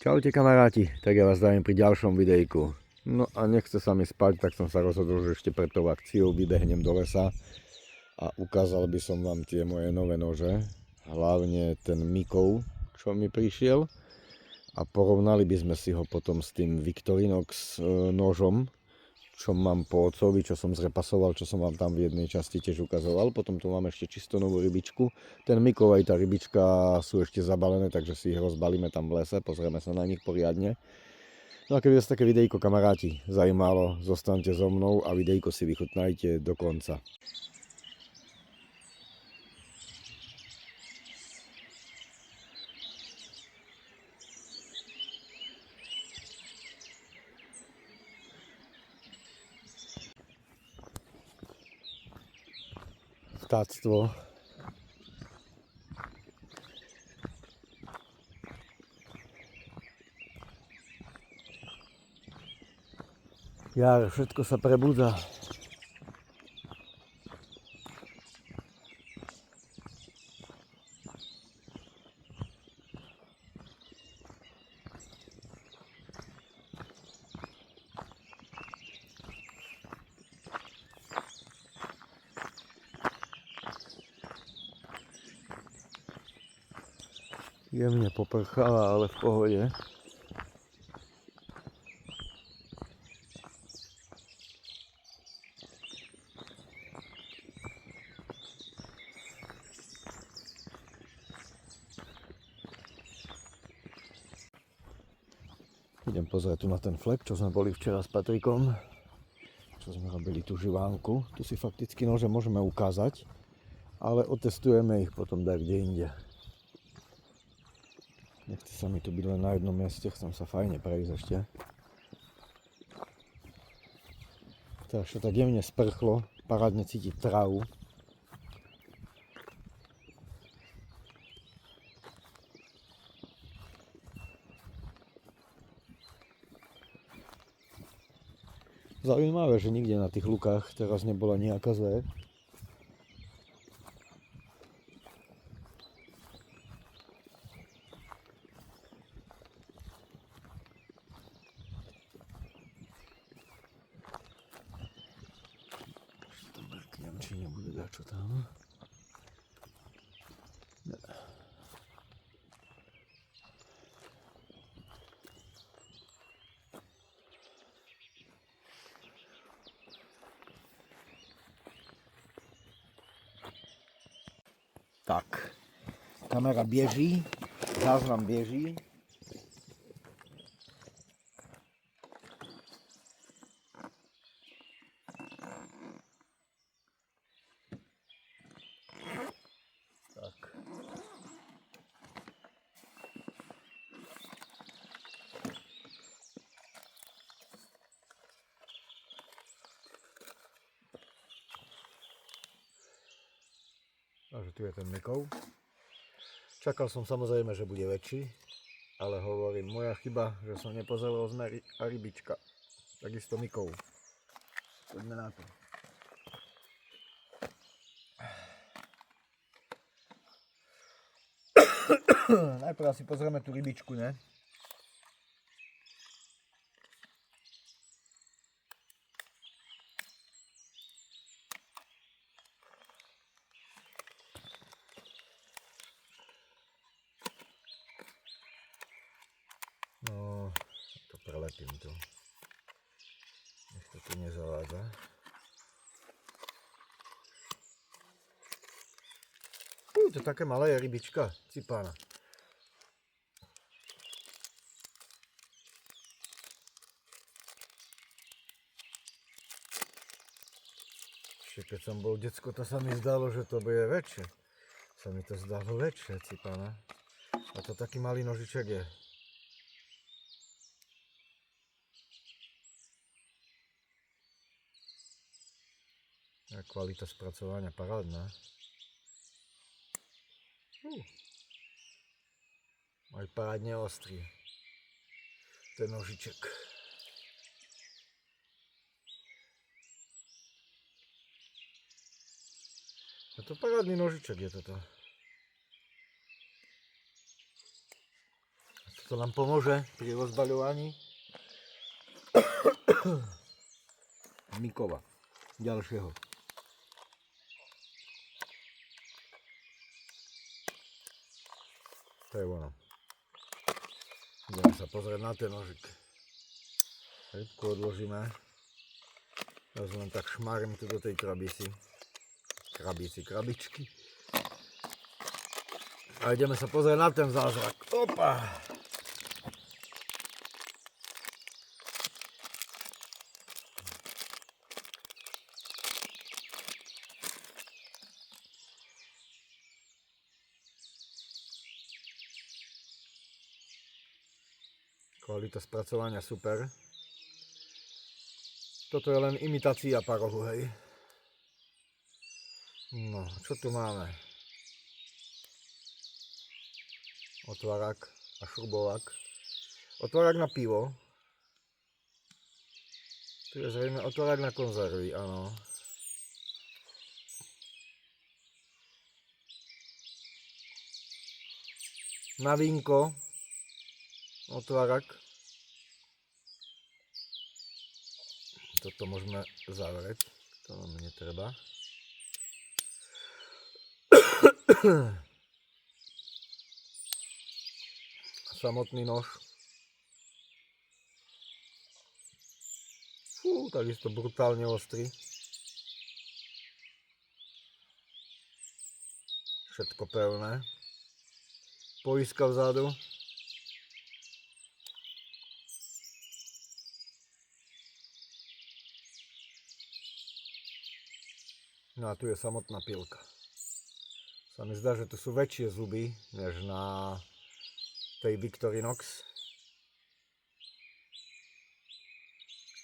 Čaute kamaráti, tak ja vás zdravím pri ďalšom videjku. No a nechce sa mi spať, tak som sa rozhodol, že ešte pred tou akciou vybehnem do lesa a ukázal by som vám tie moje nové nože, hlavne ten Mikov, čo mi prišiel, a porovnali by sme si ho potom s tým Victorinox nožom, čo mám po otcovi, čo som zrepasoval, čo som vám tam v jednej časti tiež ukazoval. Potom tu mám ešte čisto novú rybičku. Ten Mikov aj tá rybička sú ešte zabalené, takže si ich rozbalíme tam v lese, pozrieme sa na nich poriadne. No a keby vás také videjko, kamaráti, zajímalo, zostaňte so mnou a videjko si vychutnajte do konca. Vtáctvo. Jar, všetko sa prebudza. Jemne poprchala, ale v pohode. Idem pozrieť tu na ten flek, čo sme boli včera s Patrikom. Čo sme robili tú živánku. Tu si fakticky nože môžeme ukázať, ale otestujeme ich potom dať kde inde. Nechce sa mi tu byť len na jednom mieste, chcem sa fajne prejsť ešte. Takže tak jemne sprchlo, parádne cítiť trávu. Zaujímavé, že nikde na tých lukách teraz nebola nejaká zver. Mrknem, či nebude dačo tam. Tak, kamera beží, záznam beží. Tak. Takže tu je ten Mikov. Čakal som samozrejme, že bude väčší, ale hovorím, moja chyba, že som nepozeral rozmer a rybička. Takisto Mikov. Poďme na to. Najprv si pozrieme tú rybičku, ne? No, to prelepím tu. Nech to tu nezavádza. To je také malé rybička, cipána. Ešte keď som bol decko, to sa mi zdalo, že to bude väčšie. Sa mi to zdalo väčšie, cipána. A to taký malý nožiček je. A kvalita spracovania parádna. Aj parádne ostrý. Ten nožiček. A to parádny nožiček je toto. To To nám pomôže pri rozbaľovaní. Mikova. Ďalšieho. To je ono. Ideme sa pozrieť na ten nožik. Rybku odložíme. Teraz len tak šmárim tu do tej krabičky. A ideme sa pozrieť na ten zázrak. Opa! Kvalita spracovania super. Toto je len imitácia parohu, hej. No, čo tu máme? Otvárak a šrubovák. Otvárak na pivo. Tu je zrejme otvárak na konzervy, áno. Na vínko. Otvárak. Toto môžeme zavrieť. To nám netreba. Samotný nož. Fú, takisto brutálne ostrý. Všetko pevné. Poiska vzadu. No a tu je samotná pilka. Sa mi zdá, že tu sú väčšie zuby, než na tej Victorinox.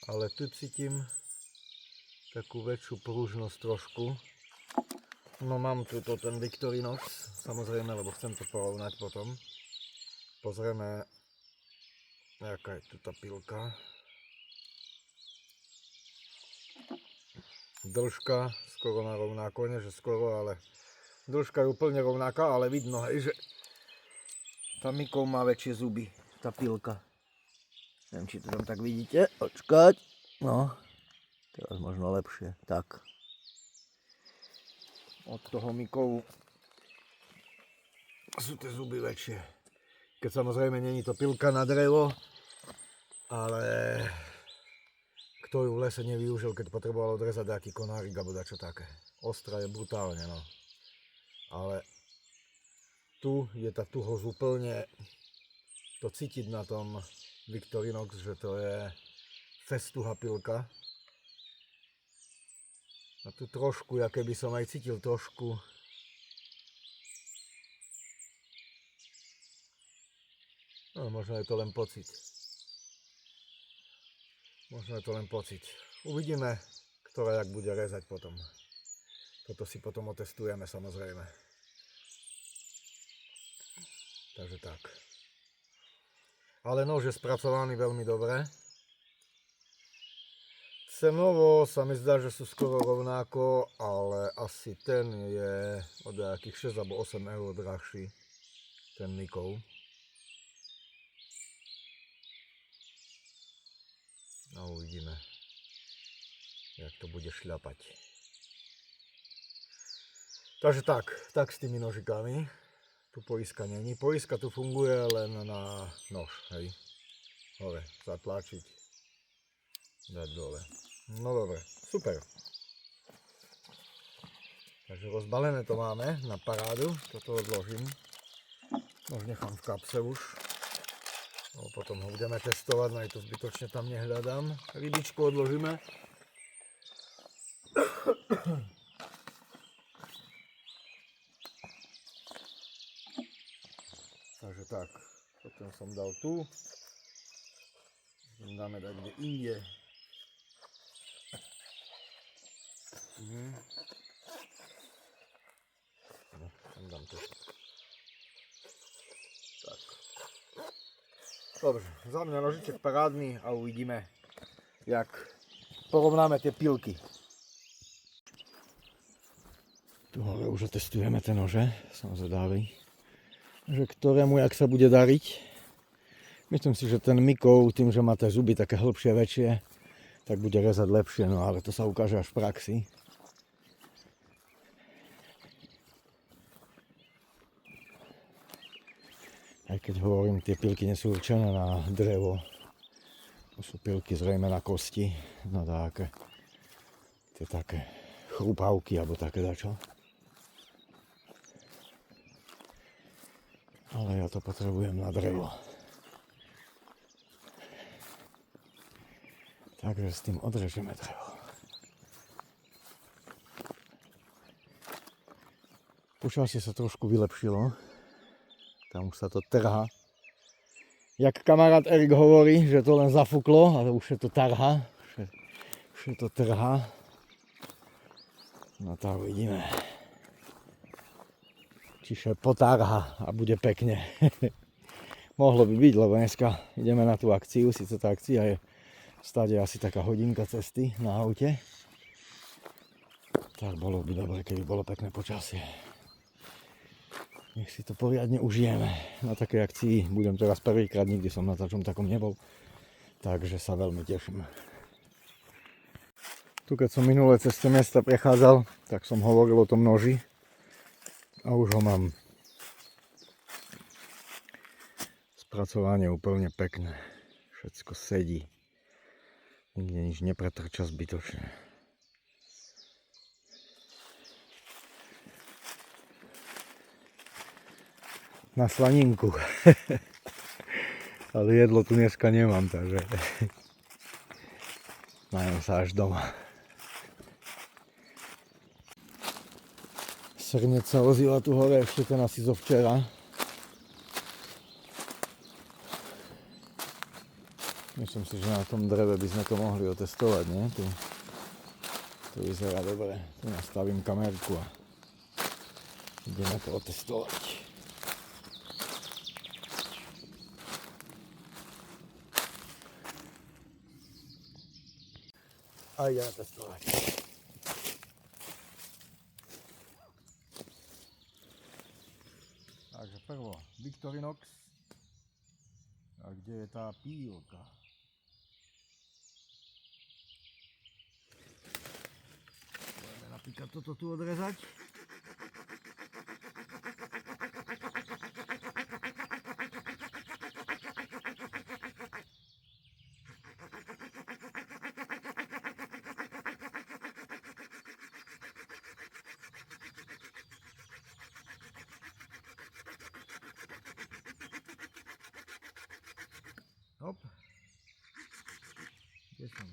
Ale tu cítim takú väčšiu pružnosť trošku. No mám tu ten Victorinox, samozrejme, lebo chcem to porovnať potom. Pozrieme, aká je tu tá pilka. Dĺžka skoro na rovnako, nie že skoro, ale dĺžka je úplne rovnaká, ale vidno, hej, že tá Mikov má väčšie zuby, tá pilka. Neviem, či to tam tak vidíte, počkať, no, teraz možno lepšie, tak. Od toho Mikovu sú tie zuby väčšie. Keď samozrejme není to pilka na drevo, ale kto ju v lese nevyužil, keď potreboval odrezať nejaký konárik alebo dačo také. Ostrá je brutálne, no. Ale tu je tá tuhosť úplne, to cítiť na tom Victorinox, že to je festuha pilka. A tu trošku, ja keby som aj cítil trošku no, možno je to len pocit. Možno je to len pocit. Uvidíme, ktorá jak bude rezať potom. Toto si potom otestujeme samozrejme. Takže tak. Ale nož je spracovaný veľmi dobre. Cenovo sa mi zdá, že sú skoro rovnako, ale asi ten je od nejakých 6 alebo 8 eur drahší. Ten Mikov. A uvidíme, jak to bude šľapať. Takže tak s tými nožikami. Tu poiska není. Poiska tu funguje len na nož, hej. Hore, zatlačiť, dať dole. No dobre, super. Takže rozbalené to máme na parádu. Toto odložím. Nož nechám v kapse už. No, potom ho budeme testovať, aj to zbytočne tam nehľadám. Rybičku odložíme. Takže tak, potom som dal tu. Dáme dať kde inde. No, tam dám to. Tak. Dobre, za mňa nožiček parádny a uvidíme, jak porovnáme tie pilky. Tu hore už testujeme tie nože, som zvedavý, že ktorému jak sa bude dariť. Myslím si, že ten Mikov, tým, že má tie zuby také hĺbšie, väčšie, tak bude rezať lepšie, no ale to sa ukáže až v praxi. Aj keď hovorím, tie pilky nie sú určené na drevo. To sú pilky zrejme na kosti, no také, tie také chrupavky, alebo také dačo. Ale ja to potrebujem na drevo. Takže s tým odrežeme drevo. Počasie sa trošku vylepšilo. Tam už sa to trhá. Jak kamarát Erik hovorí, že to len zafúklo, ale už je to tarha. Už je to trhá. No tak uvidíme. Čiže potárha a bude pekne. Mohlo by byť, lebo dneska ideme na tú akciu. Sice tá akcia je stade asi taká hodinka cesty na aute. Tak bolo by dobre, keby bolo pekné počasie. Nech si to poriadne užijeme. Na takej akcii budem teraz prvýkrát, nikdy som na takom nebol. Takže sa veľmi teším. Tu keď som minulé cez tie mesta prechádzal, tak som hovoril o tom noži. A už ho mám. Spracovanie úplne pekné. Všetko sedí. Nikde nič nepretrča zbytočne. Na slaninku. Ale jedlo tu dneska nemám, takže najem sa až doma. Srnec sa ozýva tu hore, ešte ten asi zo včera. Myslím si, že na tom dreve by sme to mohli otestovať, nie? Tu vyzerá dobre. Tu nastavím kamerku a ideme to otestovať. A ideme testovať. Takže prvo Victorinox. A kde je tá pílka? Budeme napríklad toto tu odrezať. Hop. Kde som?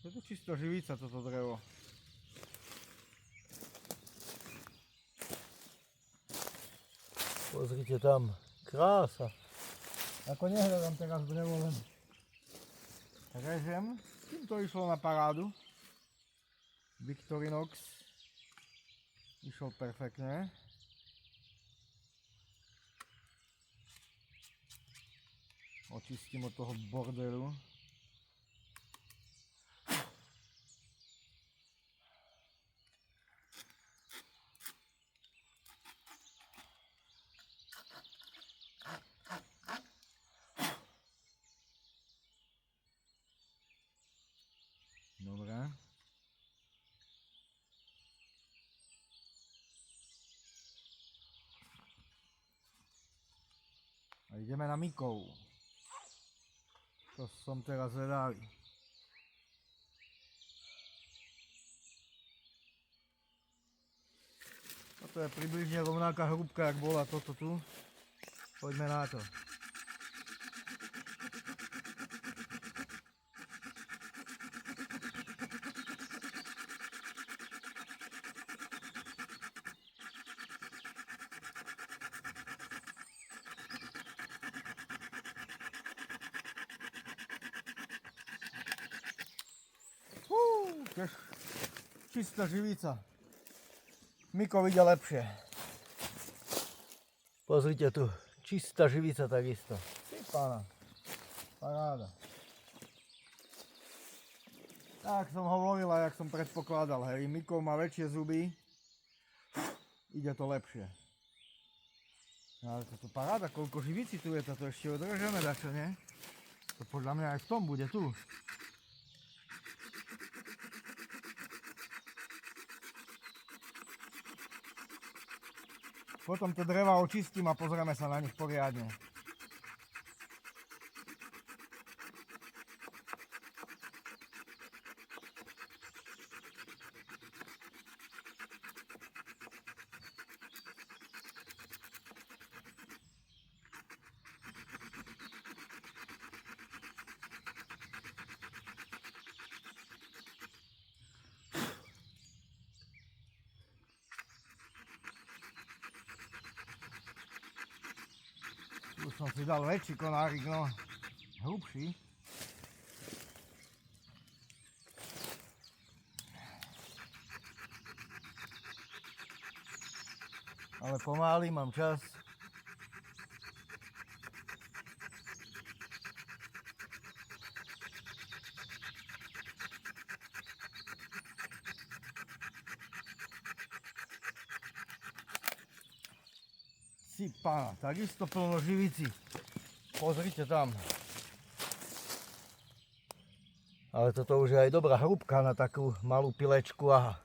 Je to čisto živica toto drevo. Pozrite tam, krása. Ako nehľadám teraz drevo, len režem. Tým to išlo na parádu. Victorinox. Išiel perfektne. Očistím od toho bordelu. Dobre. A ideme na Mikov. To som teraz zvedavý. Toto je približne rovnaká hrúbka, jak bola toto tu. Poďme na to. Čistá živica. Miko vidia lepšie. Pozrite tu, čistá živica takisto. Ty pána, paráda. Tak som hovoril a jak som predpokladal, hej, Miko má väčšie zuby ide to lepšie. No ale toto paráda, koľko živici tu je, to ešte odrežeme dačo, nie? To podľa mňa aj v tom bude tu. Potom tie dreva očistím a pozrieme sa na nich poriadne. Tu som si dal väčší konárik, no, hrubší. Ale pomaly, mám čas. Pána, takisto plno živici. Pozrite tam. Ale toto už je aj dobrá hrúbka na takú malú pilečku. Aha.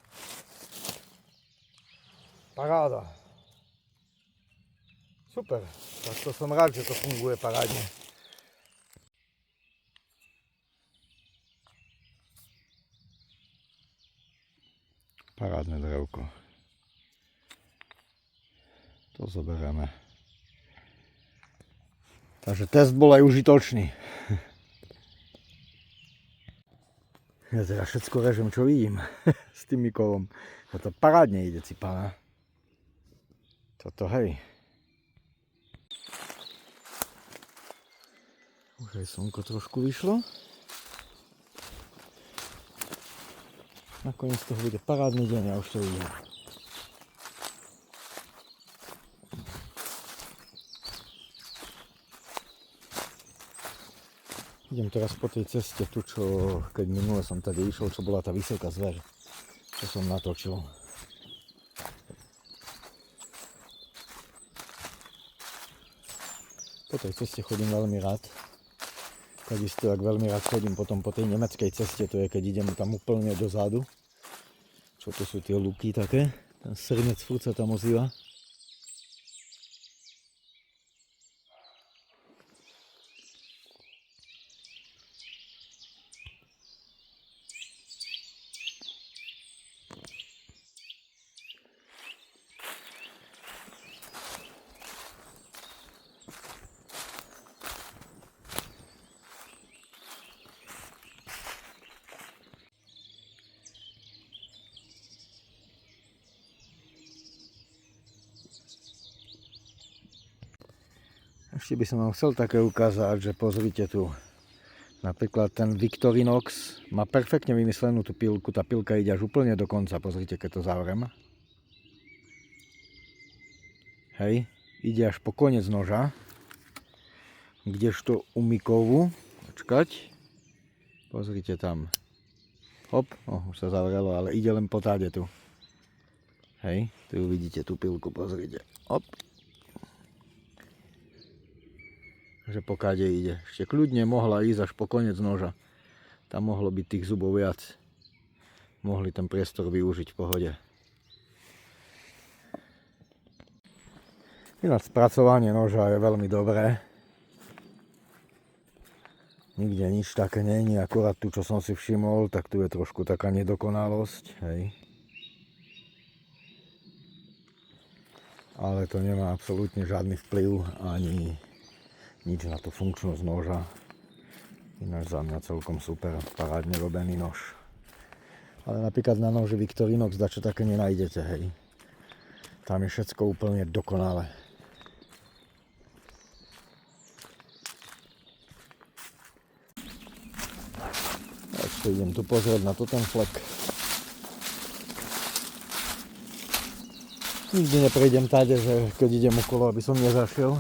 Paráda. Super. Tak to som rád, že to funguje parádne. Parádne drevko. To zoberieme. Takže test bol aj užitočný. Ja teda všetko režem, čo vidím s tým Mikolom. To parádne ide, cipana. Toto hej. Už aj slnko trošku vyšlo. Nakoniec toho bude parádny deň, ja už to vidím. Idem teraz po tej ceste tu, čo keď minule som tady išiel, čo bola tá vysoká zver, čo som natočil. Po tej ceste chodím veľmi rád. Takisto, ak veľmi rád chodím potom po tej nemeckej ceste, to je keď idem tam úplne dozadu. Čo to sú tie luky také, ten srnec furt sa tam ozýva. Ešte by som vám chcel také ukázať, že pozrite tu. Napríklad ten Victorinox má perfektne vymyslenú tú pilku. Tá pilka ide až úplne do konca. Pozrite, keď to zavriem. Hej, ide až po koniec noža. Kdežto u Mikovu, počkať. Pozrite tam. Hop, už sa zavrelo, ale ide len po táde tu. Hej, tu vidíte tú pilku, pozrite. Hop. Že pokiaľ ide. Ešte kľudne mohla ísť až po koniec noža. Tam mohlo byť tých zubov viac. Mohli ten priestor využiť v pohode. Ináč spracovanie noža je veľmi dobré. Nikde nič také není, akurát tu, čo som si všimol, tak tu je trošku taká nedokonalosť. Hej. Ale to nemá absolútne žiadny vplyv ani nič na tú funkčnosť noža. Ináč za mňa celkom super, parádne robený nož. Ale napríklad na noži Victorinox dačo také nenájdete, hej. Tam je všetko úplne dokonalé. Takže idem tu pozrieť na to ten flek. Nikdy neprejdem táde, že keď idem okolo, aby som nezašiel.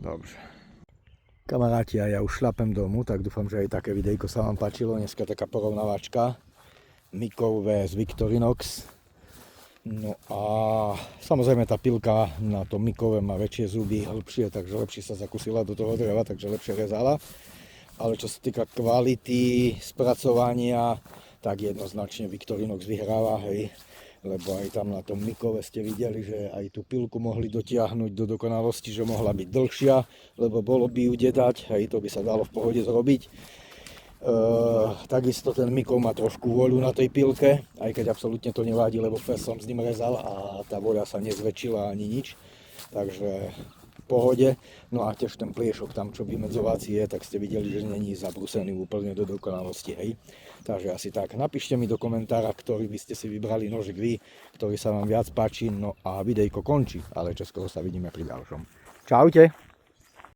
Dobře. Kamaráti, a ja už šlapem domu, tak dúfam, že aj také videjko sa vám páčilo. Dneska taká porovnávačka Mikov vs Victorinox. No a samozrejme tá pilka na tom Mikove má väčšie zuby, hĺbšie, takže lepšie sa zakusila do toho dreva, takže lepšie rezala. Ale čo sa týka kvality spracovania, tak jednoznačne Victorinox vyhráva, hej. Lebo aj tam na tom Mikove ste videli, že aj tú pilku mohli dotiahnuť do dokonalosti, že mohla byť dlhšia, lebo bolo by ju kde dať, hej, to by sa dalo v pohode zrobiť. Takisto ten Mikov má trošku voľu na tej pilke, aj keď absolútne to nevadí, lebo fest som s ním rezal a tá voľa sa nezväčšila ani nič, takže v pohode. No a tiež ten pliešok tam, čo vymedzovací je, tak ste videli, že není zabrúsený úplne do dokonalosti, hej. Takže asi tak, napíšte mi do komentára, ktorý by ste si vybrali nožik vy, ktorý sa vám viac páči, no a videjko končí, ale čoskoro sa vidíme pri ďalšom. Čaute!